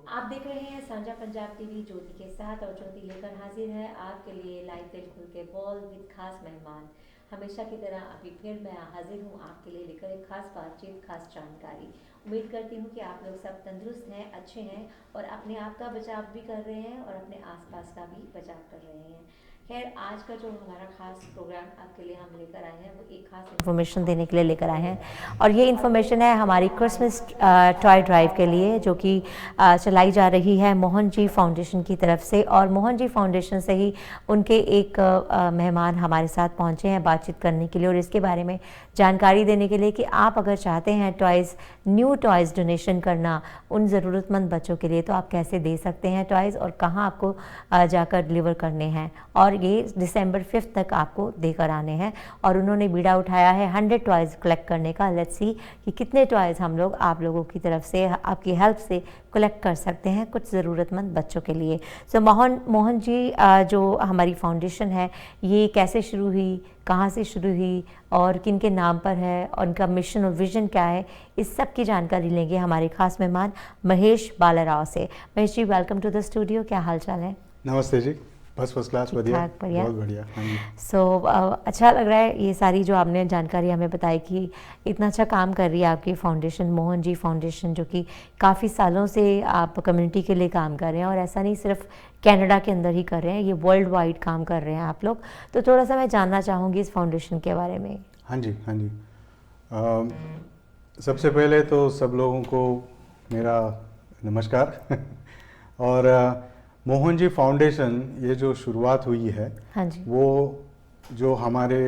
आप देख रहे हैं साझा पंजाब टीवी ज्योति के साथ और ज्योति लेकर हाजिर है आपके लिए लाइव दिल खुल के बॉल विद खास मेहमान। हमेशा की तरह अभी फिर मैं हाजिर हूँ आपके लिए लेकर एक खास बातचीत, खास जानकारी। उम्मीद करती हूँ कि आप लोग सब तंदुरुस्त हैं, अच्छे हैं और अपने आप का बचाव भी कर रहे हैं और अपने आसपास का भी बचाव कर रहे हैं। खैर, आज का जो हमारा खास प्रोग्राम आपके लिए हम लेकर आए हैं वो एक खास इन्फॉर्मेशन देने के लिए लेकर आए हैं और ये इन्फॉर्मेशन है हमारी क्रिसमस टॉय ड्राइव के लिए, जो कि चलाई जा रही है मोहन जी फाउंडेशन की तरफ से। और मोहन जी फाउंडेशन से ही उनके एक मेहमान हमारे साथ पहुंचे हैं बातचीत करने के लिए और इसके बारे में जानकारी देने के लिए कि आप अगर चाहते हैं टॉयज़, न्यू टॉयज़ डोनेशन करना उन ज़रूरतमंद बच्चों के लिए, तो आप कैसे दे सकते हैं टॉयज़ और कहाँ आपको जाकर डिलीवर करने हैं। और ये दिसंबर 5 तक आपको देकर आने हैं और उन्होंने बीड़ा उठाया है 100 टॉयज़ कलेक्ट करने का। लेट्स सी कि कितने टॉयज़ हम लोग आप लोगों की तरफ से, आपकी हेल्प से कलेक्ट कर सकते हैं कुछ ज़रूरतमंद बच्चों के लिए। सो मोहन जी, जो हमारी फाउंडेशन है ये कैसे शुरू हुई, कहाँ से शुरू हुई और किन के नाम पर है और उनका मिशन और विज़न क्या है, इस सब की जानकारी लेंगे हमारे खास मेहमान महेश बालाराव से। Mahesh ji, welcome to the studio. क्या हाल चाल है? नमस्ते जी, बस फर्स्ट क्लास, बढ़िया, बढ़िया, बहुत बढ़िया। हाँ जी। सो अच्छा लग रहा है ये सारी जो आपने जानकारी हमें बताई कि इतना अच्छा काम कर रही है आपकी फाउंडेशन, मोहन जी फाउंडेशन, जो कि काफ़ी सालों से आप कम्युनिटी के लिए काम कर रहे हैं और ऐसा नहीं सिर्फ कनाडा के अंदर ही कर रहे हैं, ये वर्ल्ड वाइड काम कर रहे हैं आप लोग। तो थोड़ा सा मैं जानना चाहूँगी इस फाउंडेशन के बारे में। हाँ जी, हाँ जी। सबसे पहले तो सब लोगों को मेरा नमस्कार और मोहन जी फाउंडेशन ये जो शुरुआत हुई है, हाँ जी, वो जो हमारे,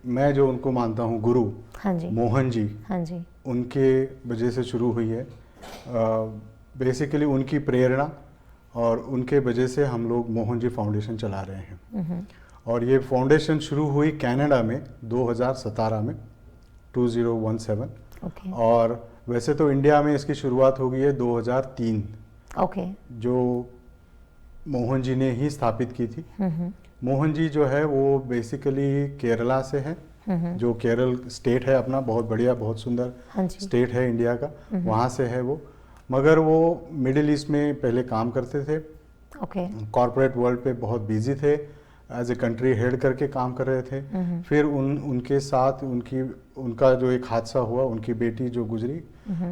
मैं जो उनको मानता हूँ गुरु, हाँ जी, मोहन जी, हाँ जी, उनके वजह से शुरू हुई है। बेसिकली उनकी प्रेरणा और उनके वजह से हम लोग मोहन जी फाउंडेशन चला रहे हैं। और ये फाउंडेशन शुरू हुई कनाडा में 2017 में, 2017। ओके, और वैसे तो इंडिया में इसकी शुरुआत हो गई है 2003, ओके, जो मोहन जी ने ही स्थापित की थी। मोहन जी जो है वो बेसिकली केरला से है, जो केरल स्टेट है अपना, बहुत बढ़िया, बहुत सुंदर हाँ जी, स्टेट है इंडिया का, वहाँ से है वो। मगर वो मिडिल ईस्ट में पहले काम करते थे, ओके, कॉरपोरेट वर्ल्ड पे बहुत बिजी थे, एज ए कंट्री हेड करके काम कर रहे थे। फिर उनके साथ उनका जो एक हादसा हुआ, उनकी बेटी जो गुजरी,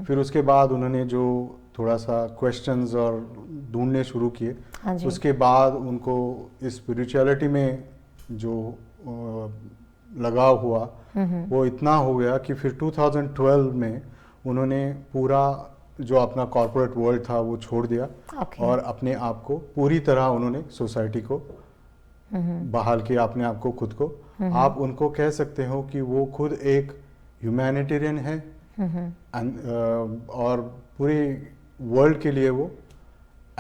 फिर उसके बाद उन्होंने जो थोड़ा सा क्वेश्चंस और ढूंढने शुरू किए, हाँ जी, उसके बाद उनको इस स्पिरिचुअलिटी में जो लगाव हुआ वो इतना हो गया कि फिर 2012 में उन्होंने पूरा जो अपना कॉरपोरेट वर्ल्ड था वो छोड़ दिया ओके, और अपने आप को पूरी तरह उन्होंने सोसाइटी को बहाल किया, अपने आप को, खुद को। आप उनको कह सकते हो कि वो खुद एक ह्यूमैनिटेरियन है और पूरी वर्ल्ड के लिए वो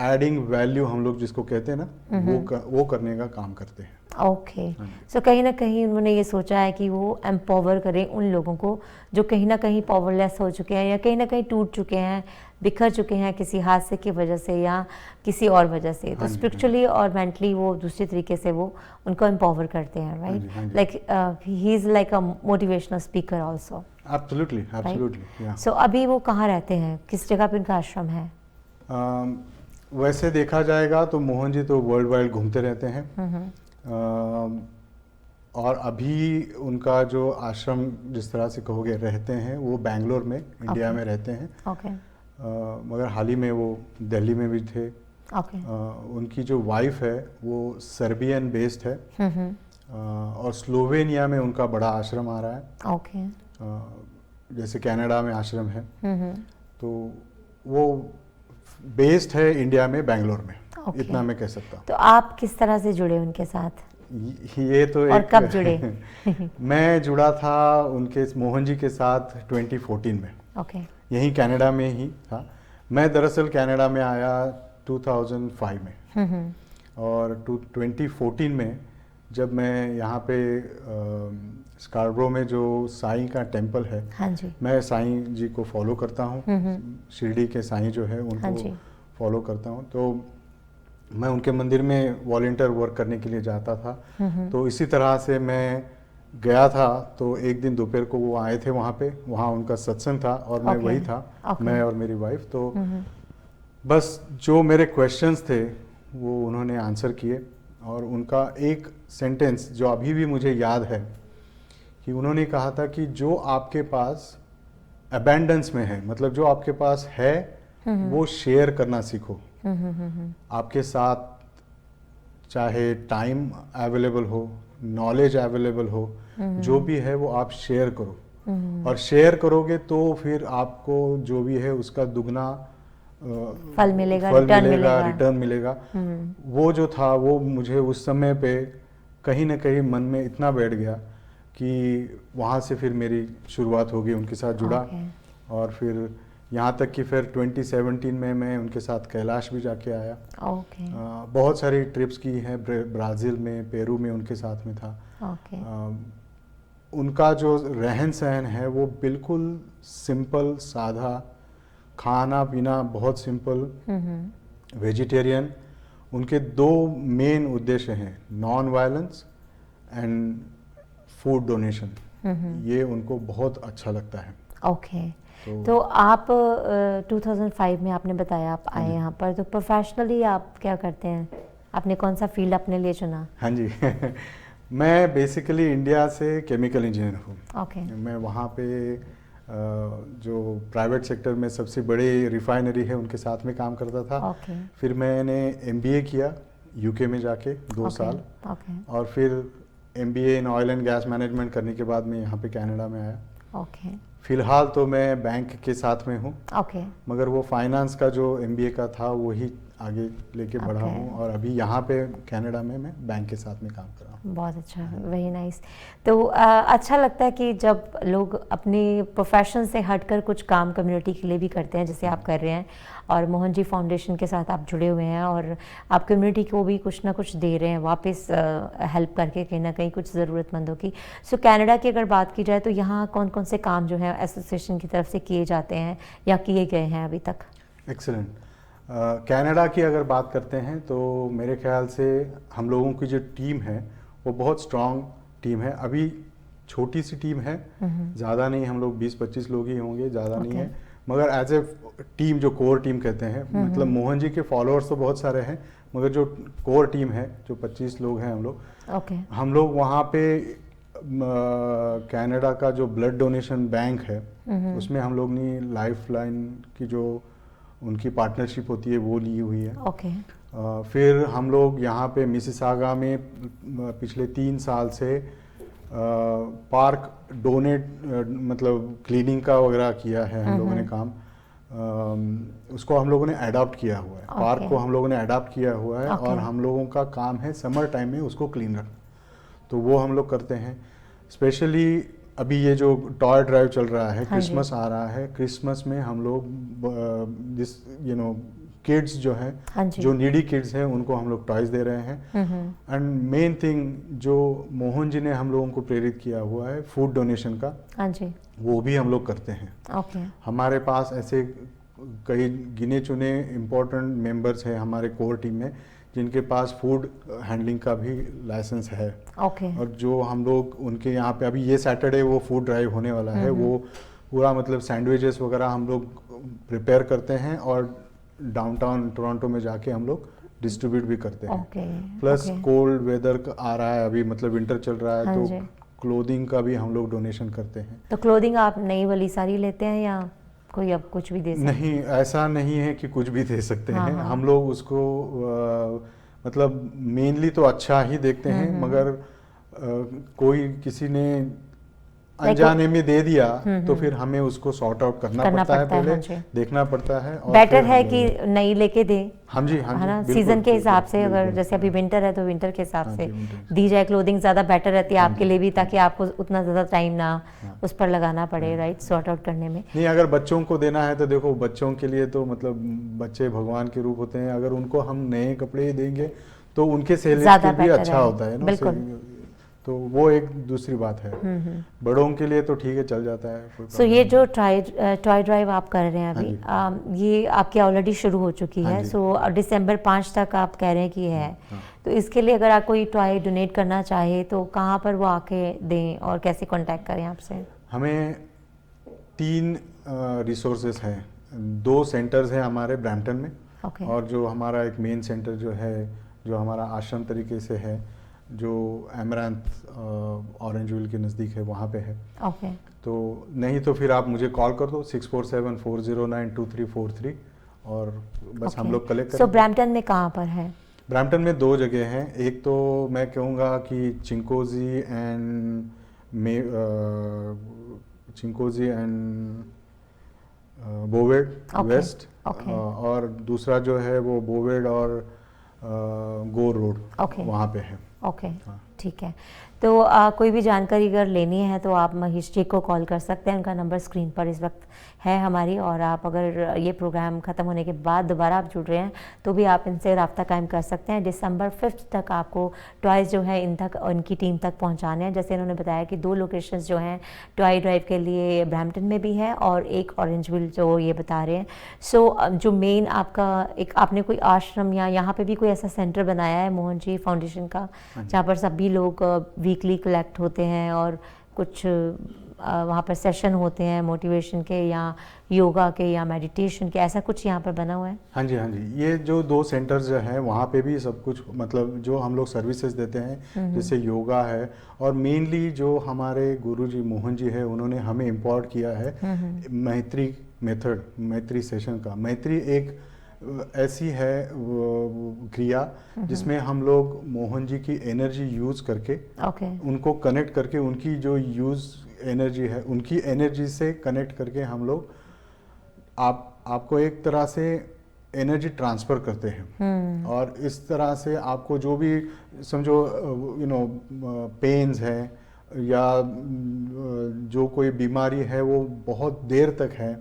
एडिंग वैल्यू, हम लोग जिसको कहते हैं ना, वो करने का काम करते हैं। ओके। सो कहीं ना कहीं उन्होंने ये सोचा है कि वो एम्पावर करें उन लोगों को जो कहीं ना कहीं पावरलेस हो चुके हैं या कहीं ना कहीं टूट चुके हैं, बिखर चुके हैं किसी हादसे की वजह से या किसी और वजह से। तो स्पिरिचुअली और मेंटली वो दूसरे तरीके से वो उनको एम्पावर करते हैं, right? Like he is like a motivational speaker also. Absolutely, absolutely. So अभी वो कहाँ रहते हैं, किस जगह पर उनका आश्रम है? वैसे देखा जाएगा तो मोहन जी तो वर्ल्ड वाइड घूमते रहते हैं। और अभी उनका जो आश्रम, जिस तरह से कहोगे, रहते हैं, वो बेंगलोर में, इंडिया में रहते हैं। ओके, मगर हाल ही में वो दिल्ली में भी थे। ओके, उनकी जो वाइफ है वो सर्बियन बेस्ड है और स्लोवेनिया में उनका बड़ा आश्रम आ रहा है। ओके, जैसे कनाडा में आश्रम है, तो वो बेस्ड है इंडिया में, बेंगलोर में। इतना मैं कह सकता हूँ। तो आप किस तरह से जुड़े उनके साथ? ये तो और कब जुड़े? मैं जुड़ा था उनके, मोहन जी के साथ 2014 में। ओके, यहीं कनाडा में ही था। मैं दरअसल कनाडा में आया 2005 में और 2014 में जब मैं यहाँ पे स्कार्बरो में जो साईं का टेम्पल है, हाँ जी, मैं साईं जी को फॉलो करता हूँ, शिरडी के साईं जो है उनको हाँ जी, फॉलो करता हूँ। तो मैं उनके मंदिर में वॉलंटियर वर्क करने के लिए जाता था। तो इसी तरह से मैं गया था, तो एक दिन दोपहर को वो आए थे वहाँ पे, वहाँ उनका सत्संग था और मैं वही था, मैं और मेरी वाइफ। तो बस जो मेरे क्वेश्चंस थे वो उन्होंने आंसर किए, और उनका एक सेंटेंस जो अभी भी मुझे याद है कि उन्होंने कहा था कि जो आपके पास अबेंडेंस में है, मतलब जो आपके पास है वो शेयर करना सीखो। आपके साथ चाहे टाइम अवेलेबल हो, नॉलेज अवेलेबल हो, जो भी है वो आप शेयर करो, और शेयर करोगे तो फिर आपको जो भी है उसका दुगना फल मिलेगा, रिटर्न मिलेगा। वो जो था वो मुझे उस समय पे कहीं ना कहीं मन में इतना बैठ गया कि वहाँ से फिर मेरी शुरुआत हो गई, उनके साथ जुड़ा। और फिर यहाँ तक कि फिर 2017 में मैं उनके साथ कैलाश भी जाके आया। बहुत सारी ट्रिप्स की हैं, ब्राज़ील में, पेरू में उनके साथ में था। उनका जो रहन सहन है वो बिल्कुल सिंपल, सादा, खाना पीना बहुत सिंपल, वेजिटेरियन। उनके दो मेन उद्देश्य हैं, non violence and food donation. ये उनको बहुत अच्छा लगता है। तो आप 2005 में आपने बताया आप आए यहाँ पर, तो प्रोफेशनली आप क्या करते हैं? आपने कौन सा फील्ड अपने लिए चुना? हाँ जी मैं बेसिकली इंडिया से केमिकल इंजीनियर हूँ। मैं वहाँ पे जो प्राइवेट सेक्टर में सबसे बड़ी रिफाइनरी है उनके साथ में काम करता था। फिर मैंने MBA किया UK में जाके 2 साल, और फिर MBA in oil and gas management करने के बाद मैं यहाँ पे कनाडा में आया। फिलहाल तो मैं बैंक के साथ में हूँ, मगर वो फाइनेंस का जो MBA का था वही आगे लेके बढ़ा हूँ, और अभी यहाँ पे कनाडा में मैं बैंक के साथ में काम कर रहा हूँ। बहुत अच्छा, वेरी नाइस। तो अच्छा लगता है कि जब लोग अपने प्रोफेशन से हटकर कुछ काम कम्युनिटी के लिए भी करते हैं, जैसे आप कर रहे हैं, और मोहन जी फाउंडेशन के साथ आप जुड़े हुए हैं, और आप कम्युनिटी को भी कुछ ना कुछ दे रहे हैं वापस, हेल्प करके कहीं ना कहीं कुछ ज़रूरतमंदों की। सो कनाडा की अगर बात की जाए तो यहाँ कौन कौन से काम जो है एसोसिएशन की तरफ से किए जाते हैं या किए गए हैं अभी तक? एक्सीलेंट। कनाडा की अगर बात करते हैं तो मेरे ख्याल से हम लोगों की जो टीम है वो बहुत स्ट्रॉन्ग टीम है। अभी छोटी सी टीम है, ज़्यादा नहीं, हम लोग 20-25 लोग ही होंगे, ज़्यादा नहीं है, मगर एज ए टीम, जो कोर टीम कहते हैं, मतलब मोहन जी के फॉलोअर्स तो बहुत सारे हैं, मगर जो कोर टीम है, जो 25 लोग हैं हम लोग वहाँ पे कनाडा का जो ब्लड डोनेशन बैंक है उसमें हम लोग ने लाइफलाइन की जो उनकी पार्टनरशिप होती है वो ली हुई है। फिर हम लोग यहाँ पे मिसिसागा में पिछले 3 साल से पार्क डोनेट, मतलब क्लीनिंग का वगैरह किया है हम लोगों ने काम। उसको हम लोगों ने अडॉप्ट किया हुआ है, पार्क को हम लोगों ने अडॉप्ट किया हुआ है, और हम लोगों का काम है समर टाइम में उसको क्लीन रखना, तो वो हम लोग करते हैं। स्पेशली अभी ये जो टॉय ड्राइव चल रहा है, क्रिसमस आ रहा है, क्रिसमस में हम लोग जिस किड्स जो हैं, जो नीडी किड्स हैं, उनको हम लोग टॉयज दे रहे हैं। एंड मेन थिंग जो मोहन जी ने हम लोगों को प्रेरित किया हुआ है फूड डोनेशन का, वो भी हम लोग करते हैं। हमारे पास ऐसे कई गिने चुने इम्पोर्टेंट मेंबर्स हैं हमारे कोर टीम में जिनके पास फूड हैंडलिंग का भी लाइसेंस है। और जो हम लोग उनके यहाँ पे अभी ये सैटरडे वो फूड ड्राइव होने वाला है, वो पूरा मतलब सैंडविचेस वगैरह हम लोग प्रिपेयर करते हैं और डाउनटाउन टोरंटो में जाके हम लोग डिस्ट्रीब्यूट भी करते हैं। प्लस कोल्ड वेदर आ रहा है, अभी मतलब विंटर चल रहा है, तो क्लोथिंग का भी हम लोग डोनेशन करते हैं। तो क्लोथिंग आप नई वाली सारी लेते हैं या कोई अब कुछ भी दे सकते हैं? नहीं, ऐसा नहीं है कि कुछ भी दे सकते हैं। हम लोग उसको मतलब मेनली तो अच्छा ही देखते हैं, मगर कोई किसी ने अनजाने में दे दिया तो फिर हमें उसको सॉर्ट आउट करना पड़ता है, पहले देखना पड़ता है। और बेटर है कि नई लेके दे। हाँ जी, है ना, सीजन के हिसाब से, अगर जैसे अभी विंटर है तो विंटर के हिसाब से दी जाए क्लोथिंग, ज़्यादा बेटर रहती है आपके लिए भी, ताकि आपको उतना ज़्यादा टाइम ना उस पर लगाना पड़े, राइट, सॉर्ट आउट करने में। नहीं, अगर बच्चों को देना है तो देखो, बच्चों के लिए तो मतलब बच्चे भगवान के रूप होते हैं, अगर उनको हम नए कपड़े ही देंगे तो उनके सेहत के भी अच्छा होता है ना। बिल्कुल, तो वो एक दूसरी बात है। बड़ों के लिए तो ठीक है, चल जाता है। सो ये जो टॉय ड्राइव आप कर रहे हैं अभी, ये आपकी ऑलरेडी शुरू हो चुकी है। सो दिसंबर 5 तक आप कह रहे हैं कि है। तो इसके लिए अगर आप कोई टॉय डोनेट करना चाहे तो कहाँ पर वो आके दें और कैसे कांटेक्ट करें आपसे? हमें 3 रिसोर्सेज हैं। 2 सेंटर्स हैं हमारे ब्रैम्पटन में, Okay. और जो हमारा एक मेन सेंटर जो है, जो हमारा आश्रम तरीके से है, जो एमरांथ ऑरेंजविल के नज़दीक है, वहाँ पे है। Okay. तो नहीं तो फिर आप मुझे कॉल कर दो 6474092343 और बस हम लोग कलेक्ट सो करेंगे। ब्रैम्पटन में कहाँ पर है? ब्रैम्पटन में 2 जगह हैं। एक तो मैं कहूँगा कि चिंकोजी एंड बोवेड वेस्ट, और दूसरा जो है वो बोवेड और गोर रोड, वहाँ पे है। ओके, ठीक है। तो कोई भी जानकारी अगर लेनी है तो आप महेश जी को कॉल कर सकते हैं, उनका नंबर स्क्रीन पर इस वक्त है हमारी। और आप अगर ये प्रोग्राम ख़त्म होने के बाद दोबारा आप जुड़ रहे हैं तो भी आप इनसे रब्ता कायम कर सकते हैं। दिसंबर 5 तक आपको टॉयज़ जो है इन तक, उनकी टीम तक पहुंचाने हैं। जैसे इन्होंने बताया कि 2 लोकेशंस जो हैं टॉय ड्राइव के लिए ब्रैम्पटन में भी है और एक ऑरेंजविल जो ये बता रहे हैं। सो जो मेन आपका एक, आपने कोई आश्रम या यहाँ पे भी कोई ऐसा सेंटर बनाया है मोहन जी फाउंडेशन का, जहाँ पर सभी लोग वीकली कलेक्ट होते हैं और कुछ वहाँ पर सेशन होते हैं मोटिवेशन के या योगा के या मेडिटेशन के, ऐसा कुछ यहाँ पर बना हुआ है? हाँ जी, हाँ जी। ये जो 2 सेंटर्स जो हैं वहाँ पे भी सब कुछ, मतलब जो हम लोग सर्विसेज देते हैं, जैसे योगा है, और मेनली जो हमारे गुरुजी मोहन जी है, उन्होंने हमें इम्पोर्ट किया है मैत्री मेथड, मैत्री सेशन का। मैत्री एक ऐसी है क्रिया जिसमें हम लोग मोहन जी की एनर्जी यूज करके उनको कनेक्ट करके, उनकी जो यूज एनर्जी है, उनकी एनर्जी से कनेक्ट करके हम लोग आपको एक तरह से एनर्जी ट्रांसफ़र करते हैं। और इस तरह से आपको जो भी समझो पेन्स है या जो कोई बीमारी है वो बहुत देर तक है,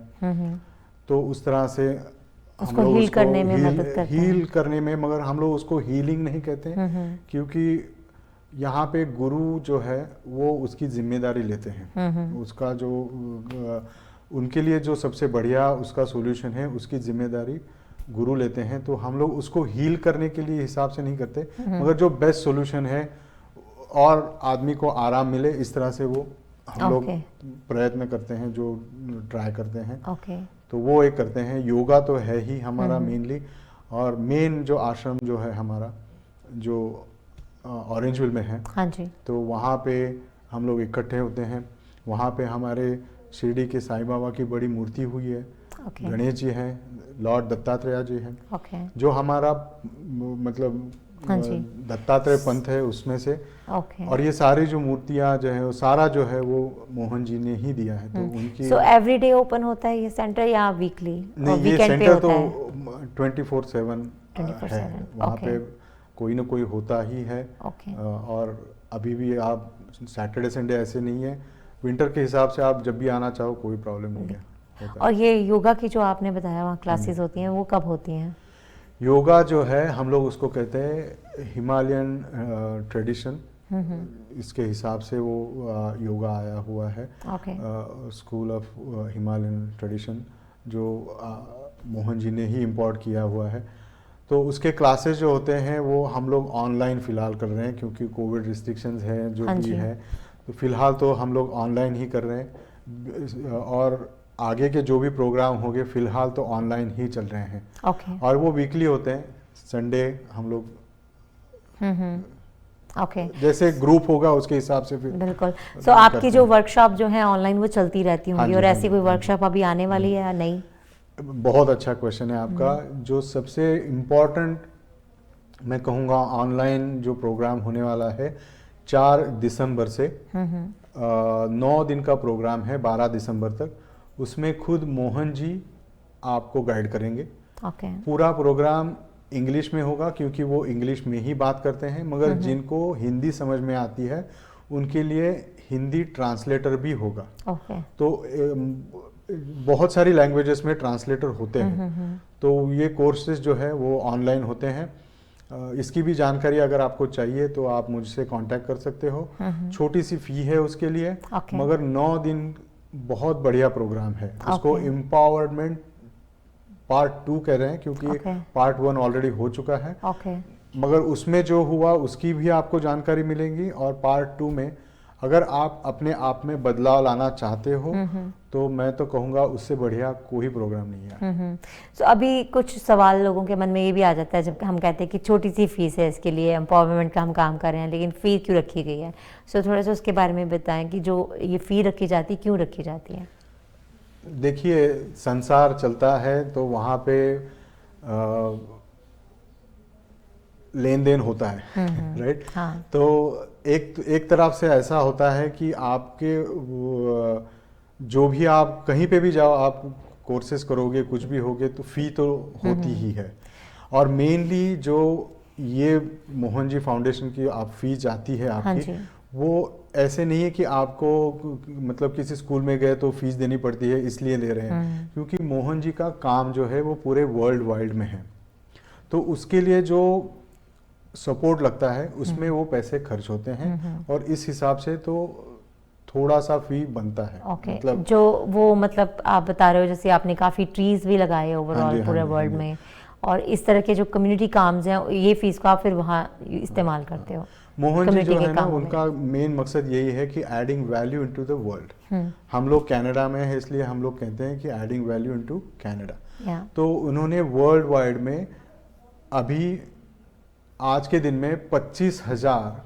तो उस तरह से हम लोग हील करने में मदद करते हैं। हील करने में, मगर हम लोग उसको हीलिंग नहीं कहते, क्योंकि यहाँ पे गुरु जो है वो उसकी जिम्मेदारी लेते हैं। उसका जो उनके लिए जो सबसे बढ़िया उसका सॉल्यूशन है, उसकी जिम्मेदारी गुरु लेते हैं। तो हम लोग उसको हील करने के लिए हिसाब से नहीं करते, मगर जो बेस्ट सॉल्यूशन है और आदमी को आराम मिले, इस तरह से वो हम लोग प्रयत्न करते हैं, जो ट्राई करते हैं। तो वो एक करते हैं। योगा तो है ही हमारा मेनली, और मेन जो आश्रम जो है हमारा, जो ऑरेंजविल में है, हाँ जी, तो वहाँ पे हम लोग इकट्ठे होते हैं। वहाँ पे हमारे शिरडी के साईं बाबा की बड़ी मूर्ति हुई है, गणेश जी हैं, लॉर्ड दत्तात्रेय जी हैं, जो हमारा मतलब दत्तात्रेय पंथ है उसमें से। और ये सारी जो मूर्तियाँ जो है, वो सारा जो है वो मोहन जी ने ही दिया है। तो उनकी एवरीडे ओपन होता है ये सेंटर या वीकली? नहीं, ये सेंटर तो 24/7 है, वहाँ पे कोई ना कोई होता ही है। और अभी भी आप सैटरडे संडे ऐसे नहीं है, विंटर के हिसाब से आप जब भी आना चाहो कोई प्रॉब्लम नहीं है। और ये योगा की जो आपने बताया वहाँ क्लासेस होती हैं, वो कब होती हैं? योगा जो है हम लोग उसको कहते हैं हिमालयन ट्रेडिशन, इसके हिसाब से वो योगा आया हुआ है। स्कूल ऑफ हिमालयन ट्रेडिशन, जो मोहन जी ने ही इम्पोर्ट किया हुआ है। तो उसके क्लासेस जो होते हैं वो हम लोग ऑनलाइन फ़िलहाल कर रहे हैं, क्योंकि कोविड रिस्ट्रिक्शंस हैं जो भी है, तो फ़िलहाल तो हम लोग ऑनलाइन ही कर रहे हैं। और आगे के जो भी प्रोग्राम होंगे फ़िलहाल तो ऑनलाइन ही चल रहे हैं। और वो वीकली होते हैं, संडे हम लोग जैसे ग्रुप होगा उसके हिसाब से फिर। बिल्कुल। सो आपकी जो वर्कशॉप जो है ऑनलाइन वो चलती रहती होंगी, और ऐसी कोई वर्कशॉप अभी आने वाली है या नहीं? बहुत अच्छा क्वेश्चन है आपका। जो सबसे इम्पोर्टेंट मैं कहूँगा ऑनलाइन जो प्रोग्राम होने वाला है 4 दिसंबर से 9 दिन का प्रोग्राम है, 12 दिसंबर तक। उसमें खुद मोहन जी आपको गाइड करेंगे। पूरा प्रोग्राम इंग्लिश में होगा, क्योंकि वो इंग्लिश में ही बात करते हैं, मगर जिनको हिंदी समझ में आती है उनके लिए हिंदी ट्रांसलेटर भी होगा। तो बहुत सारी लैंग्वेजेस में ट्रांसलेटर होते हैं। तो ये कोर्सेज जो है वो ऑनलाइन होते हैं। इसकी भी जानकारी अगर आपको चाहिए तो आप मुझसे कांटेक्ट कर सकते हो। छोटी सी फी है उसके लिए, मगर 9 दिन बहुत बढ़िया प्रोग्राम है। उसको एम्पावरमेंट पार्ट 2 कह रहे हैं, क्योंकि पार्ट 1 ऑलरेडी हो चुका है। मगर उसमें जो हुआ उसकी भी आपको जानकारी मिलेगी, और पार्ट 2 में अगर आप अपने आप में बदलाव लाना चाहते हो तो मैं तो कहूँगा उससे बढ़िया कोई प्रोग्राम नहीं है। तो अभी कुछ सवाल लोगों के मन में ये भी आ जाता है जब हम कहते हैं कि छोटी सी फीस है, इसके लिए एम्पावरमेंट का हम काम कर रहे हैं, लेकिन फ़ी क्यों रखी गई है? सो थोड़ा सा उसके बारे में बताएं कि जो ये फ़ी रखी जाती है क्यों रखी जाती है? देखिए, संसार चलता है तो वहाँ पे लेन देन होता है, राइट? हाँ। तो एक तरफ से ऐसा होता है कि आपके जो भी आप कहीं पे भी जाओ, आप कोर्सेज करोगे, कुछ भी होगे, तो फी तो होती ही है। और मेनली जो ये मोहन जी फाउंडेशन की आप फी जाती है आपकी, वो ऐसे नहीं है कि आपको मतलब किसी स्कूल में गए तो फीस देनी पड़ती है इसलिए ले रहे हैं, क्योंकि मोहन जी का काम जो है वो पूरे वर्ल्ड वाइड में है। तो उसके लिए जो सपोर्ट लगता है उसमें वो पैसे खर्च होते हैं और इस हिसाब से तो थोड़ा सा फी बनता है। मतलब जो वो मतलब आप बता रहे हो जैसे आपने काफ़ी ट्रीज भी लगाए ओवरऑल पूरे वर्ल्ड में, और इस तरह के जो कम्युनिटी काम्स हैं ये फीस को आप फिर वहाँ इस्तेमाल करते हो। मोहन जी जो है ना, उनका मेन मकसद यही है कि adding value into the world. हम लोग कनाडा में है इसलिए हम लोग कहते हैं कि एडिंग वैल्यू इनटू कनाडा। तो उन्होंने वर्ल्ड वाइड में अभी आज के दिन में 25,000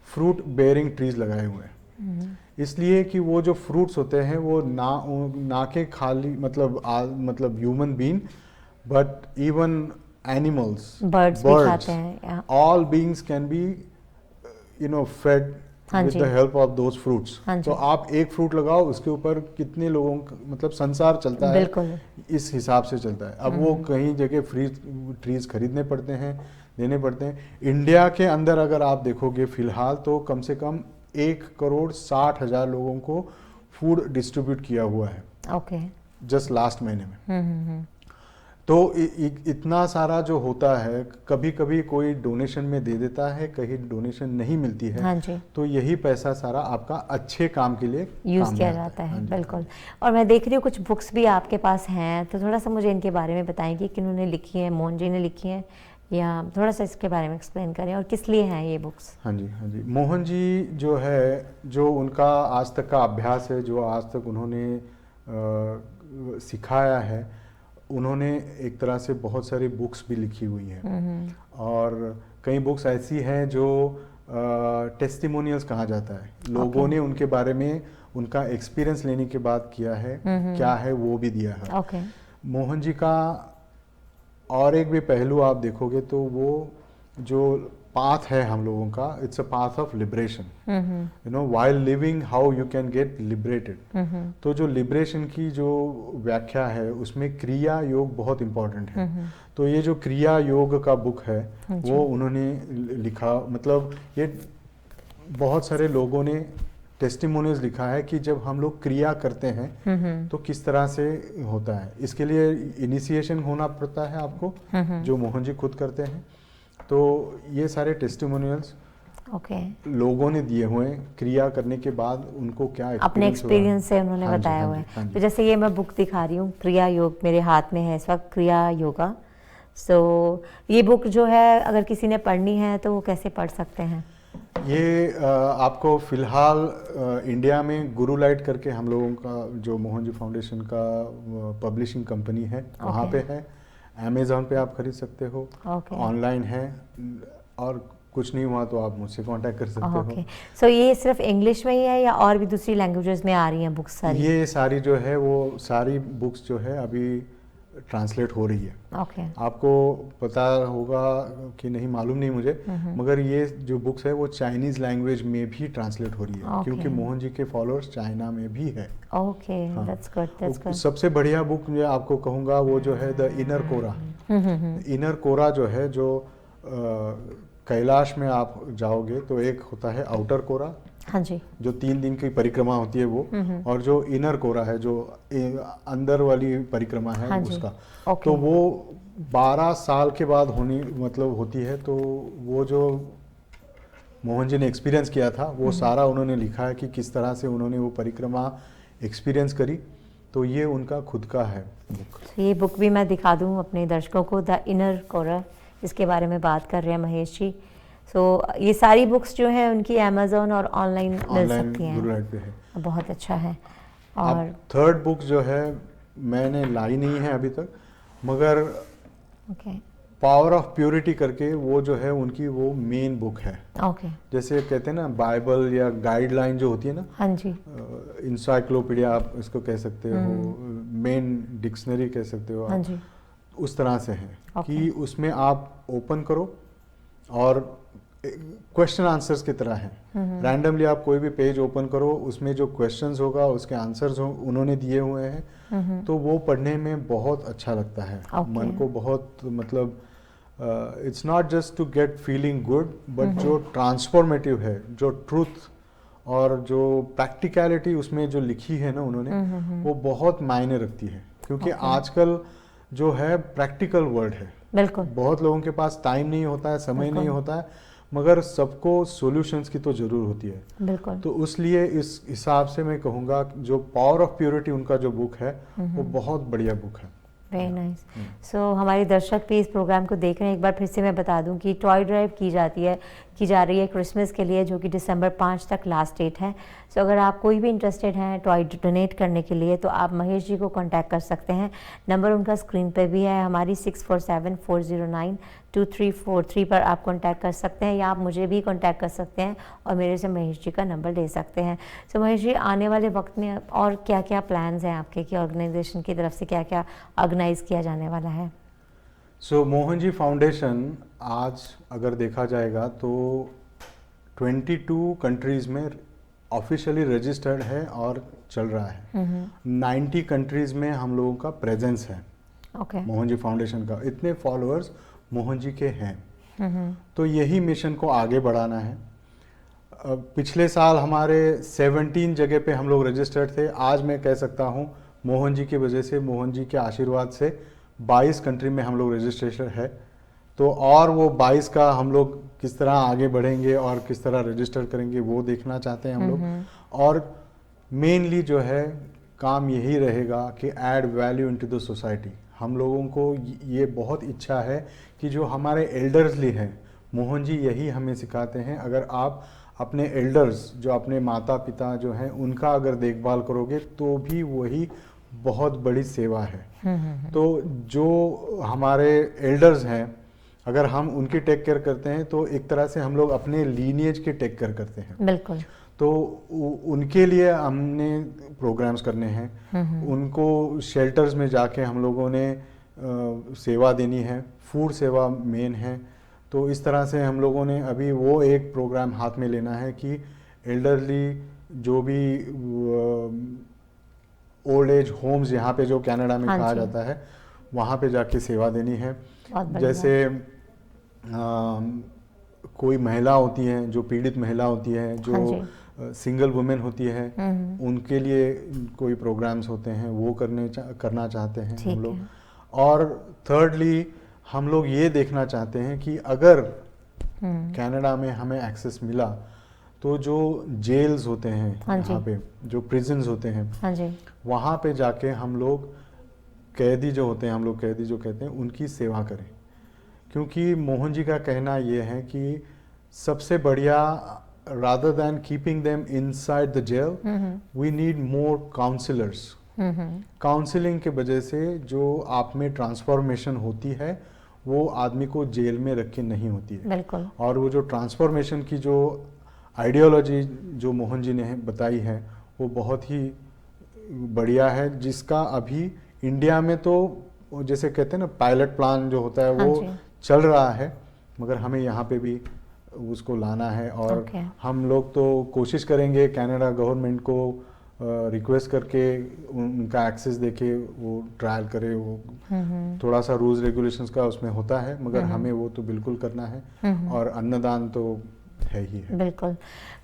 फ्रूट बेयरिंग ट्रीज लगाए हुए हैं। इसलिए कि वो जो फ्रूट्स होते हैं वो ना के खाली मतलब human being, but even animals, birds भी खाते हैं। All beings can be fed with the help of those fruits. तो आप एक फ्रूट लगाओ, उसके ऊपर कितने लोगों का मतलब संसार चलता है, इस हिसाब से चलता है। अब वो कहीं जगह फ्री ट्रीज खरीदने पड़ते हैं, देने पड़ते हैं। इंडिया के अंदर अगर आप देखोगे फिलहाल तो कम से कम 1,60,000 लोगों को फूड डिस्ट्रीब्यूट किया हुआ है जस्ट लास्ट महीने में। तो इतना सारा जो होता है, कभी कभी कोई डोनेशन में दे देता है, कहीं डोनेशन नहीं मिलती है, तो यही पैसा सारा आपका अच्छे काम के लिए यूज किया जाता है। बिल्कुल। और मैं देख रही हूँ कुछ बुक्स भी आपके पास हैं, तो थोड़ा सा मुझे इनके बारे में बताएंगे कि उन्होंने लिखी है, मोहन जी ने लिखी है, या थोड़ा सा इसके बारे में एक्सप्लेन करें और किस लिए हैं ये बुक्स? हाँ जी। मोहन जी जो है, जो उनका आज तक का अभ्यास है, जो आज तक उन्होंने सिखाया है, उन्होंने एक तरह से बहुत सारी बुक्स भी लिखी हुई हैं। और कई बुक्स ऐसी हैं जो टेस्टिमोनियल्स कहा जाता है, लोगों ने उनके बारे में उनका एक्सपीरियंस लेने के बाद किया है, क्या है वो भी दिया है। मोहन जी का और एक भी पहलू आप देखोगे तो वो जो पाथ है हम लोगों का, it's a path of liberation, you know, while living how you can get liberated. तो जो लिबरेशन की जो व्याख्या है उसमें क्रिया योग बहुत इंपॉर्टेंट है। तो ये जो क्रिया योग का बुक है वो उन्होंने लिखा, मतलब ये बहुत सारे लोगों ने टेस्टिमोनियल्स लिखा है कि जब हम लोग क्रिया करते हैं तो किस तरह से होता है। इसके लिए इनिशिएशन होना पड़ता है आपको, जो मोहन जी खुद करते हैं। तो ये सारे टेस्टिमोनियल्स लोगों ने दिए हुए हैं, क्रिया करने के बाद उनको क्या अपने एक्सपीरियंस से उन्होंने बताया हुआ है। तो जैसे ये मैं बुक दिखा रही हूँ, क्रिया योग मेरे हाथ में है इस वक्त, क्रिया योगा। सो ये बुक जो है अगर किसी ने पढ़नी है तो वो कैसे पढ़ सकते हैं? ये आपको फिलहाल इंडिया में गुरु लाइट करके हम लोगों का जो मोहन जी फाउंडेशन का पब्लिशिंग कंपनी है, वहाँ पे है। अमेज़ॉन पे आप खरीद सकते हो, ऑनलाइन है, और कुछ नहीं हुआ तो आप मुझसे कांटेक्ट कर सकते हो। सो ये सिर्फ इंग्लिश में ही है या और भी दूसरी लैंग्वेजेस में आ रही हैं बुक्स सारी? ये सारी जो है वो सारी बुक्स जो है अभी ट्रांसलेट हो रही है। आपको पता होगा कि नहीं मालूम नहीं मुझे, मगर ये जो बुक्स है वो चाइनीज लैंग्वेज में भी ट्रांसलेट हो रही है, क्योंकि मोहन जी के फॉलोअर्स चाइना में भी है। That's good. सबसे बढ़िया बुक मैं आपको कहूँगा वो जो है द इनर कोरा। इनर कोरा जो है, जो कैलाश में आप जाओगे तो एक होता है आउटर कोरा, हाँ जी, जो 3 दिन की परिक्रमा होती है वो, और जो इनर कोरा है जो अंदर वाली परिक्रमा है, हाँ उसका तो वो 12 साल के बाद होती है। तो वो जो मोहन जी ने एक्सपीरियंस किया था वो सारा उन्होंने लिखा है कि किस तरह से उन्होंने वो परिक्रमा एक्सपीरियंस करी। तो ये उनका खुद का है बुक। ये बुक भी मैं दिखा दूँ अपने दर्शकों को, द इनर कोरा, इसके बारे में बात कर रहे हैं महेश जी। सो ये सारी बुक्स जो है उनकी अमेज़ॉन और ऑनलाइन मिल ऑनलाइन सकती हैं। गुरुलाइट पे है। बहुत अच्छा है। अब और थर्ड बुक जो है मैंने लाई नहीं है अभी तक, मगर ओके पावर ऑफ प्योरिटी करके वो जो है उनकी वो मेन बुक है। ओके जैसे कहते हैं ना बाइबल या गाइडलाइन जो होती है ना, हाँ जी इंसाइक्लोपीडिया आप इसको कह सकते हो, मेन डिक्शनरी कह सकते हो हाँ आप, जी उस तरह से है ओके कि उसमें आप ओपन करो और क्वेश्चन आंसर्स की तरह है। रैंडमली आप कोई भी पेज ओपन करो, उसमें जो क्वेश्चंस होगा उसके आंसर्स उन्होंने दिए हुए हैं, तो वो पढ़ने में बहुत अच्छा लगता है। Okay. मन को बहुत मतलब it's not just to get feeling good, but जो ट्रांसफॉर्मेटिव है, जो ट्रूथ और जो प्रैक्टिकलिटी उसमें जो लिखी है ना उन्होंने, वो बहुत मायने रखती है। क्योंकि Okay. आजकल जो है प्रैक्टिकल वर्ल्ड है, बिल्कुल बहुत लोगों के पास टाइम नहीं होता है, समय बिल्कुल। नहीं होता है, मगर सबको सॉल्यूशंस की तो ज़रूर होती है। बिल्कुल तो इसलिए इस हिसाब से मैं कहूँगा जो पावर ऑफ प्योरिटी उनका जो बुक है वो बहुत बढ़िया बुक है। Very nice. सो हमारे दर्शक भी इस प्रोग्राम को देख रहे हैं। एक बार फिर से मैं बता दूं कि टॉय ड्राइव की जा रही है क्रिसमस के लिए, जो कि दिसंबर 5 तक लास्ट डेट है। सो अगर आप कोई भी इंटरेस्टेड हैं टॉय डोनेट करने के लिए तो आप महेश जी को कांटेक्ट कर सकते हैं। नंबर उनका स्क्रीन पे भी है, हमारी 6474092343 पर आप कांटेक्ट कर सकते हैं, या आप मुझे भी कांटेक्ट कर सकते हैं और मेरे से महेश जी का नंबर ले सकते हैं। सो महेश जी, आने वाले वक्त में और क्या क्या प्लान्स हैं आपके, कि ऑर्गेनाइजेशन की तरफ से क्या क्या ऑर्गेनाइज किया जाने वाला है? सो मोहन जी फाउंडेशन आज अगर देखा जाएगा तो 22 कंट्रीज़ में ऑफिशियली रजिस्टर्ड है और चल रहा है। 90 कंट्रीज़ में हम लोगों का प्रेजेंस है ओके मोहन जी फाउंडेशन का। इतने फॉलोअर्स मोहन जी के हैं, तो यही मिशन को आगे बढ़ाना है। पिछले साल हमारे 17 जगह पे हम लोग रजिस्टर्ड थे। आज मैं कह सकता हूँ मोहन जी की वजह से, मोहन जी के आशीर्वाद से 22 कंट्री में हम लोग रजिस्ट्रेशन है। तो और वो 22 का हम लोग किस तरह आगे बढ़ेंगे और किस तरह रजिस्टर करेंगे वो देखना चाहते हैं हम लोग। और मेनली जो है काम यही रहेगा कि add value into the society. हम लोगों को ये बहुत इच्छा है कि जो हमारे एल्डर्सली हैं, मोहन जी यही हमें सिखाते हैं, अगर आप अपने एल्डर्स जो अपने माता पिता जो हैं उनका अगर देखभाल करोगे तो भी वही बहुत बड़ी सेवा है। तो जो हमारे एल्डर्स हैं अगर हम उनकी टेक केयर करते हैं तो एक तरह से हम लोग अपने लीनिएज की टेक केयर करते हैं। बिल्कुल। तो उनके लिए हमने प्रोग्राम्स करने हैं, उनको शेल्टर्स में जाके हम लोगों ने सेवा देनी है, फूड सेवा मेन है। तो इस तरह से हम लोगों ने अभी वो एक प्रोग्राम हाथ में लेना है कि एल्डरली जो भी ओल्ड एज होम्स यहाँ पे जो कनाडा में कहा जाता है वहाँ पे जाके सेवा देनी है। जैसे कोई महिला होती हैं जो पीड़ित महिला होती है, जो सिंगल वुमेन होती है, उनके लिए कोई प्रोग्राम्स होते हैं वो करना चाहते हैं हम लोग। और थर्डली हम लोग ये देखना चाहते हैं कि अगर कनाडा में हमें एक्सेस मिला तो जो जेल्स होते हैं यहाँ पे, जो प्रिजन्स होते हैं, वहाँ पे जाके हम लोग कैदी जो होते हैं, हम लोग कैदी जो कहते हैं, उनकी सेवा करें। क्योंकि मोहन जी का कहना ये है कि सबसे बढ़िया, rather than keeping them inside the jail, we need more counselors. Counselling के वजह से जो आप में ट्रांसफॉर्मेशन होती है वो आदमी को जेल में रख के नहीं होती है। बिल्कुल। और वो जो ट्रांसफॉर्मेशन की जो आइडियोलॉजी जो मोहन जी ने बताई है वो बहुत ही बढ़िया है, जिसका अभी इंडिया में तो जैसे कहते हैं ना पायलट प्लान जो होता है वो चल रहा है, मगर हमें यहाँ पे भी उसको लाना है। और हम लोग तो कोशिश करेंगे कनाडा गवर्नमेंट को रिक्वेस्ट करके उनका एक्सेस देके वो ट्रायल करे। वो थोड़ा सा रूल्स रेगुलेशंस का उसमें होता है, मगर हमें वो तो बिल्कुल करना है। और अन्नदान तो है ही है। बिल्कुल।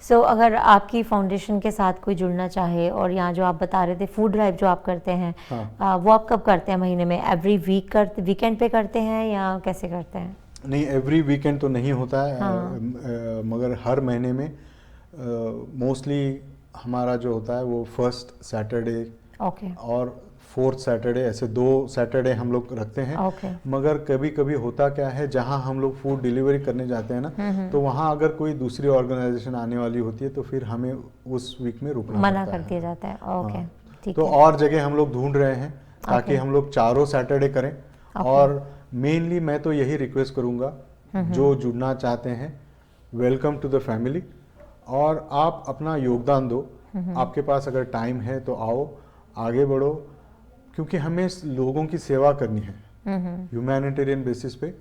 सो अगर आपकी फाउंडेशन के साथ कोई जुड़ना चाहे, और यहाँ जो आप बता रहे थे फूड ड्राइव जो आप करते हैं, वो आप कब करते हैं? महीने में एवरी वीक वीकेंड पे करते हैं या कैसे करते हैं? नहीं, एवरी वीकेंड तो नहीं होता है, मगर हर महीने में मोस्टली हमारा जो होता है वो फर्स्ट सैटरडे और फोर्थ सैटरडे, ऐसे 2 सैटरडे हम लोग रखते हैं। ओके। मगर कभी कभी होता क्या है, जहां हम लोग फूड डिलीवरी करने जाते हैं ना, तो वहां अगर कोई दूसरी ऑर्गेनाइजेशन आने वाली होती है तो फिर हमें उस वीक में रुकना मना पड़ता कर दिया जाता है। ओके, हाँ। ठीक तो है। और जगह हम लोग ढूंढ रहे हैं ताकि ओके। हम लोग चारों सैटरडे करें। ओके। और मेनली मैं तो यही रिक्वेस्ट करूंगा, जो जुड़ना चाहते हैं, वेलकम टू द फैमिली। और आप अपना योगदान दो, आपके पास अगर टाइम है तो आओ, आगे बढ़ो, क्योंकि हमें लोगों की सेवा करनी है ह्यूमैनिटेरियन बेसिस पे।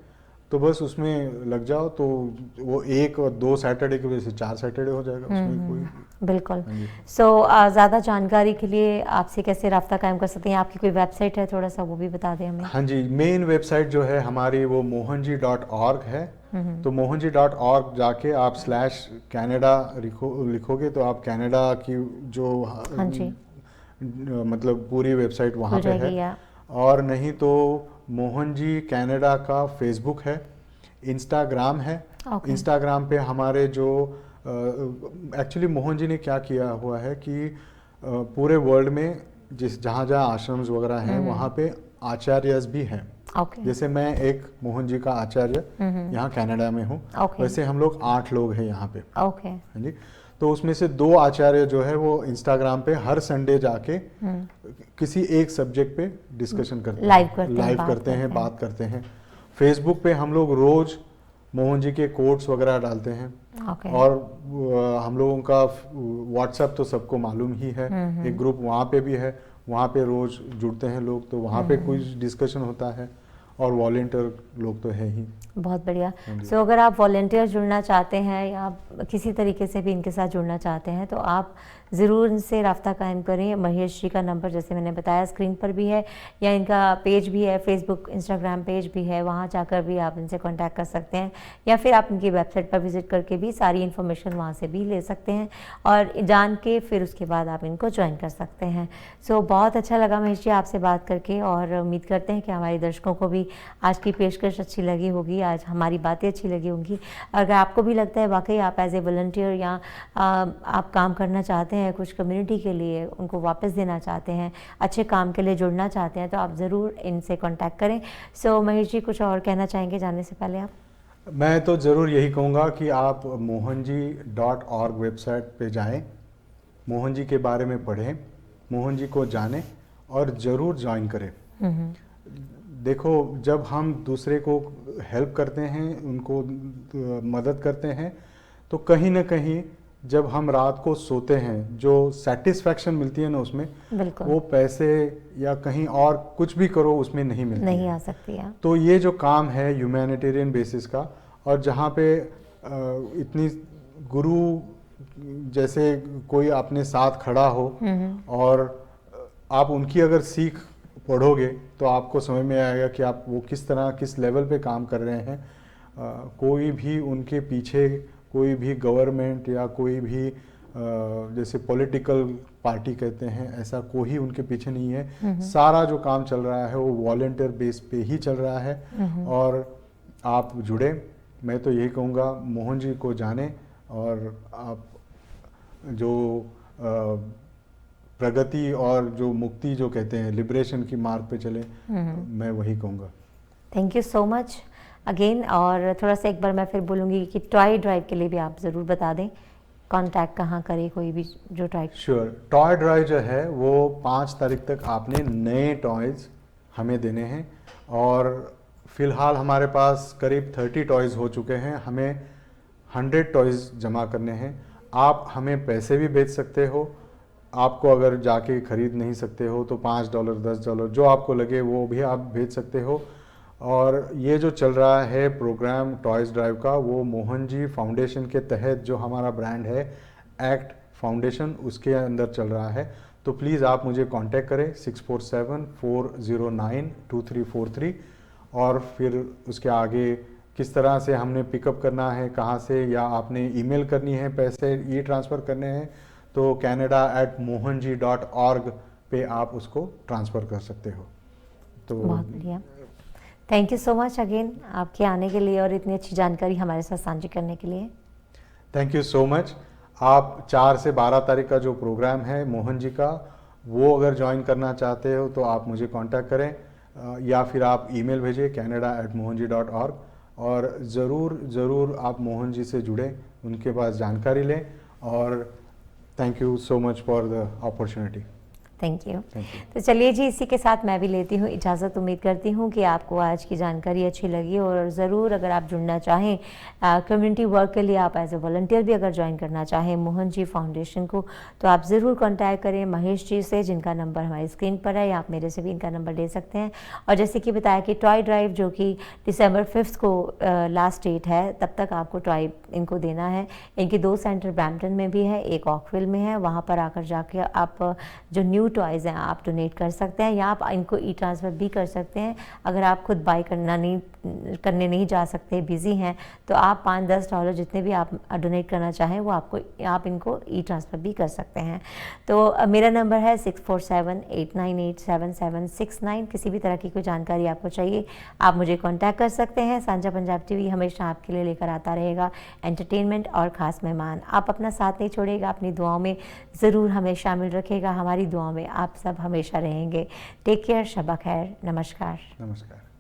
तो बस उसमें लग जाओ, तो वो 1 और 2 सैटरडे की वजह से 4 सैटरडे हो जाएगा, उसमें कोई। बिल्कुल। हाँ जी। सो ज़्यादा जानकारी के लिए आपसे कैसे रब्ता कायम कर सकते हैं? आपकी कोई वेबसाइट है, थोड़ा सा वो भी बता दें हमें। हाँ जी, मेन वेबसाइट जो है हमारी वो mohanji.org है। तो mohanji.org जाके आप /Canada लिखोगे तो आप कनाडा की जो हाँ जी, मतलब पूरी वेबसाइट वहाँ खुल पे है। जाएगी या और नहीं तो मोहनजी कनाडा का फेसबुक है, इंस्टाग्राम है। ओके। इंस्टाग्राम पे हमारे जो एक्चुअली मोहन जी ने क्या किया हुआ है कि पूरे वर्ल्ड में जहाँ जहाँ आश्रम्स वगैरह हैं वहाँ पे आचार्यस भी हैं। ओके। जैसे मैं एक मोहन जी का आचार्य यहाँ कनाडा में हूँ, ओके। वैसे हम लोग 8 लोग हैं यहाँ पे। ओके। हाँ जी। तो उसमें से 2 आचार्य जो है वो इंस्टाग्राम पे हर संडे जाके किसी एक सब्जेक्ट पे डिस्कशन करते हैं, लाइव करते हैं, बात करते हैं। फेसबुक पे हम लोग रोज मोहन जी के कोट्स वगैरह डालते हैं। ओके। और हम लोगों का व्हाट्सएप तो सबको मालूम ही है, एक ग्रुप वहाँ पे भी है, वहाँ पे रोज जुड़ते हैं लोग, तो वहाँ पे कुछ डिस्कशन होता है। और वॉलेंटियर लोग तो है ही। बहुत बढ़िया। सो अगर आप वॉलेंटियर जुड़ना चाहते हैं या किसी तरीके से भी इनके साथ जुड़ना चाहते हैं तो आप ज़रूर इनसे राब्ता कायम करें। महेश जी का नंबर जैसे मैंने बताया स्क्रीन पर भी है, या इनका पेज भी है, फेसबुक इंस्टाग्राम पेज भी है, वहाँ जाकर भी आप इनसे कांटेक्ट कर सकते हैं, या फिर आप इनकी वेबसाइट पर विजिट करके भी सारी इन्फॉर्मेशन वहाँ से भी ले सकते हैं और जान के फिर उसके बाद आप इनको ज्वाइन कर सकते हैं। सो बहुत अच्छा लगा महेश जी आपसे बात करके, और उम्मीद करते हैं कि हमारे दर्शकों को भी आज की पेशकश अच्छी लगी होगी, आज हमारी बातें अच्छी लगी होंगी। अगर आपको भी लगता है वाकई आप एज ए वॉलंटियर या आप काम करना चाहते हैं कुछ कम्युनिटी के लिए, उनको वापस देना चाहते हैं, अच्छे काम के लिए जुड़ना चाहते हैं, तो आप ज़रूर इनसे कांटेक्ट करें। सो महेश जी कुछ और कहना चाहेंगे जाने से पहले आप? मैं तो ज़रूर यही कहूँगा कि आप mohanji.org वेबसाइट पे जाएं, मोहन जी के बारे में पढ़ें, मोहन जी को जानें और ज़रूर ज्वाइन करें। देखो, जब हम दूसरे को हेल्प करते हैं, उनको मदद करते हैं, तो कहीं ना कहीं जब हम रात को सोते हैं जो सेटिस्फैक्शन मिलती है ना उसमें, वो पैसे या कहीं और कुछ भी करो उसमें नहीं मिलती, नहीं आ सकती है। तो ये जो काम है ह्यूमैनिटेरियन बेसिस का, और जहाँ पे इतनी गुरु जैसे कोई अपने साथ खड़ा हो और आप उनकी अगर सीख पढ़ोगे तो आपको समझ में आएगा कि आप वो किस तरह किस लेवल पे काम कर रहे हैं। कोई भी उनके पीछे कोई भी गवर्नमेंट या कोई भी जैसे पॉलिटिकल पार्टी कहते हैं, ऐसा कोई उनके पीछे नहीं है। सारा जो काम चल रहा है वो वॉलंटियर बेस पे ही चल रहा है। और आप जुड़े, मैं तो यही कहूँगा मोहन जी को जाने और आप जो प्रगति और जो मुक्ति जो कहते हैं लिबरेशन की मार्ग पे चले, मैं वही कहूँगा। Thank you so much again. और थोड़ा सा एक बार मैं फिर बोलूँगी कि टॉय ड्राइव के लिए भी आप ज़रूर बता दें, कांटेक्ट कहाँ करें कोई भी जो टॉय। श्योर, टॉय ड्राइव जो है वो 5 तारीख तक आपने नए टॉयज़ हमें देने हैं, और फ़िलहाल हमारे पास करीब 30 टॉयज़ हो चुके हैं, हमें 100 टॉयज़ जमा करने हैं। आप हमें पैसे भी भेज सकते हो, आपको अगर जाके ख़रीद नहीं सकते हो तो $5 $10 जो आपको लगे वो भी आप भेज सकते हो। और ये जो चल रहा है प्रोग्राम टॉयज़ ड्राइव का, वो मोहन जी फाउंडेशन के तहत जो हमारा ब्रांड है एक्ट फाउंडेशन, उसके अंदर चल रहा है। तो प्लीज़ आप मुझे कांटेक्ट करें 6474092343, और फिर उसके आगे किस तरह से हमने पिकअप करना है, कहाँ से, या आपने ईमेल करनी है, पैसे ई ट्रांसफ़र करने हैं, तो canada@mohanji.org पे आप उसको ट्रांसफ़र कर सकते हो। तो बहुत बढ़िया, thank you so much again आपके आने के लिए और इतनी अच्छी जानकारी हमारे साथ साझी करने के लिए। Thank you so much. आप 4 से 12 तारीख का जो प्रोग्राम है मोहन जी का, वो अगर ज्वाइन करना चाहते हो तो आप मुझे कांटेक्ट करें या फिर आप ईमेल भेजें canada@mohanji.org और ज़रूर आप मोहन जी से जुड़ें, उनके पास जानकारी लें और thank you so much for the opportunity. Thank you. तो चलिए जी, इसी के साथ मैं भी लेती हूँ इजाज़त। उम्मीद करती हूँ कि आपको आज की जानकारी अच्छी लगी और ज़रूर अगर आप जुड़ना चाहें कम्युनिटी वर्क के लिए, आप एज ए वॉलंटियर भी अगर ज्वाइन करना चाहें मोहन जी फाउंडेशन को, तो आप ज़रूर कांटेक्ट करें महेश जी से, जिनका नंबर हमारी स्क्रीन पर है, या आप मेरे से भी इनका नंबर ले सकते हैं। और जैसे कि बताया कि टॉय ड्राइव जो कि दिसंबर 5 को लास्ट डेट है, तब तक आपको टॉय इनको देना है। इनके 2 सेंटर ब्रैम्पटन में भी है, एक ऑकविल में है। वहाँ पर आकर जाके आप जो न्यू टॉयज़ हैं आप डोनेट कर सकते हैं, या आप इनको ई ट्रांसफ़र भी कर सकते हैं। अगर आप खुद बाई करने नहीं जा सकते, बिज़ी हैं, तो आप $5-10 जितने भी आप डोनेट करना चाहें वो आप इनको ई ट्रांसफ़र भी कर सकते हैं। तो मेरा नंबर है 6478987769। किसी भी तरह की कोई जानकारी आपको चाहिए आप मुझे कॉन्टैक्ट कर सकते हैं। साझा पंजाब टीवी हमेशा आपके लिए लेकर आता रहेगा एंटरटेनमेंट और ख़ास मेहमान। आप अपना साथ नहीं छोड़ेगा, अपनी दुआओं में ज़रूर हमें शामिल रखेगा। हमारी दुआओं में आप सब हमेशा रहेंगे। टेक केयर, शब खैर, नमस्कार। नमस्कार।